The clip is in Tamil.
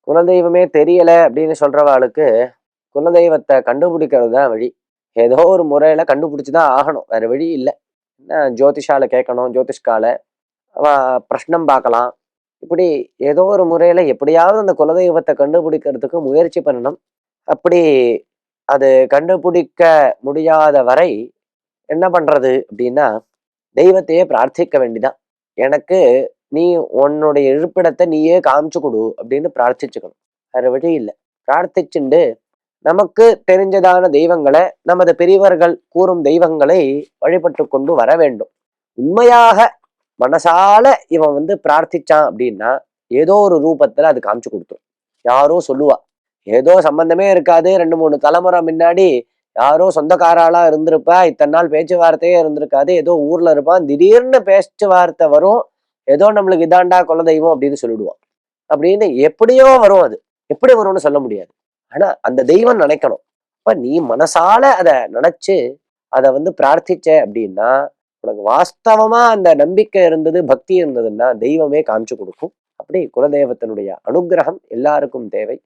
குலதெய்வமே தெரியல அப்படின்னு சொல்றவாளுக்கு குலதெய்வத்தை கண்டுபிடிக்கிறது தான் வழி. ஏதோ ஒரு முறையில கண்டுபிடிச்சுதான் ஆகணும், வேற வழி இல்லை. என்ன, ஜோதிஷால கேட்கணும், ஜோதிஷ்கால பிரஷ்னம் பார்க்கலாம். இப்படி ஏதோ ஒரு முறையில எப்படியாவது அந்த குலதெய்வத்தை கண்டுபிடிக்கிறதுக்கு முயற்சி பண்ணணும். அப்படி அது கண்டுபிடிக்க முடியாத வரை என்ன பண்றது அப்படின்னா, தெய்வத்தையே பிரார்த்திக்க வேண்டிதான். எனக்கு நீ உன்னுடைய இருப்பிடத்தை நீயே காமிச்சு கொடு அப்படின்னு பிரார்த்திச்சுக்கணும். வேற வழி இல்லை. பிரார்த்திச்சுண்டு நமக்கு தெரிஞ்சதான தெய்வங்களை, நமது பெரியவர்கள் கூறும் தெய்வங்களை வழிபட்டு கொண்டு வர வேண்டும். உண்மையாக மனசால இவன் பிரார்த்திச்சான் அப்படின்னா ஏதோ ஒரு ரூபத்துல அது காமிச்சு கொடுத்துரும். யாரோ சொல்லுவா, ஏதோ சம்பந்தமே இருக்காது, 2-3 தலைமுறை முன்னாடி யாரோ சொந்தக்காராளா இருந்திருப்பா, இத்தனை நாள் பேச்சுவார்த்தையே இருந்திருக்காது, ஏதோ ஊர்ல இருப்பான், திடீர்னு பேச்சுவார்த்தை வரும், ஏதோ நம்மளுக்கு இதாண்டா குலதெய்வம் அப்படின்னு சொல்லிடுவான். அப்படின்னு எப்படியோ வரும். அது எப்படி வரும்னு சொல்ல முடியாது. ஆனா அந்த தெய்வம் நினைக்கணும். அப்ப நீ மனசால அதை நினைச்சு அதை பிரார்த்திச்ச அப்படின்னா, உனக்கு வாஸ்தவமா அந்த நம்பிக்கை இருந்தது, பக்தி இருந்ததுன்னா தெய்வமே காமிச்சு கொடுக்கும். அப்படி குலதெய்வத்தினுடைய அனுகிரகம் எல்லாருக்கும் தேவை.